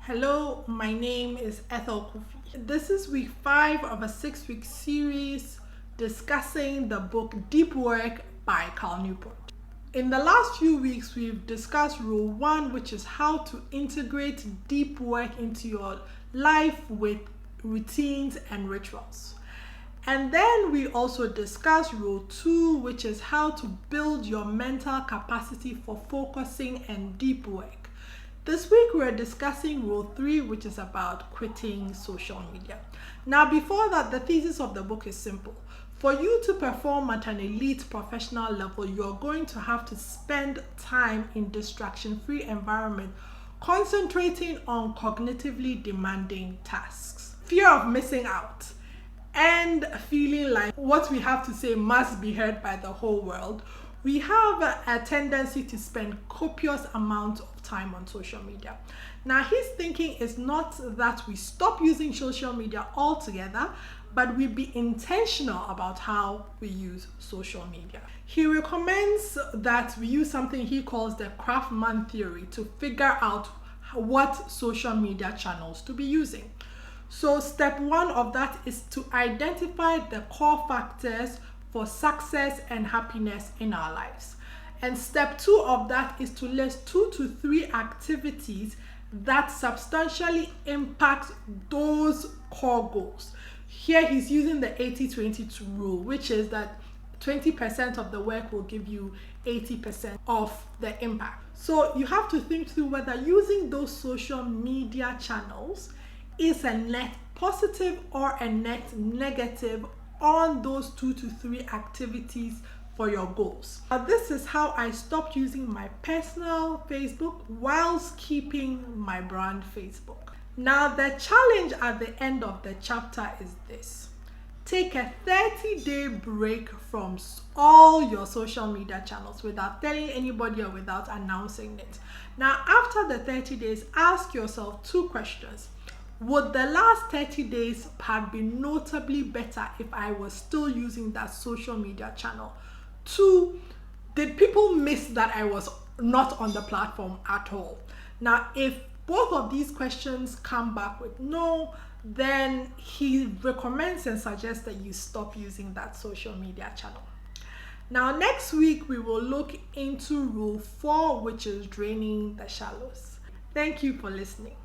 Hello, my name is Ethel Cofie. This is week 5 of a 6-week series discussing the book Deep Work by Cal NewPort. In the last few weeks, we've discussed rule 1, which is how to integrate deep work into your life with routines and rituals. And then we also discussed rule 2, which is how to build your mental capacity for focusing and deep work. This week we're discussing rule 3, which is about quitting social media. Now, before that, the thesis of the book is simple. For you to perform at an elite professional level, you're going to have to spend time in distraction-free environment, concentrating on cognitively demanding tasks. Fear of missing out and feeling like what we have to say must be heard by the whole world. We have a tendency to spend copious amounts of time on social media. Now, his thinking is not that we stop using social media altogether, but we be intentional about how we use social media. He recommends that we use something he calls the Craftsman theory to figure out what social media channels to be using. So step 1 of that is to identify the core factors for success and happiness in our lives. And step 2 of that is to list 2 to 3 activities that substantially impact those core goals. Here he's using the 80-20 rule, which is that 20% of the work will give you 80% of the impact. So you have to think through whether using those social media channels is a net positive or a net negative on those 2 to 3 activities for your goals. Now, this is how I stopped using my personal Facebook whilst keeping my brand Facebook. Now, the challenge at the end of the chapter is this. Take a 30-day break from all your social media channels without telling anybody or without announcing it. Now, after the 30 days, ask yourself 2 questions. Would the last 30 days have been notably better if I was still using that social media channel? 2, did people miss that I was not on the platform at all? Now, if both of these questions come back with no, then he recommends and suggests that you stop using that social media channel. Now, next week, we will look into rule 4, which is draining the shallows. Thank you for listening.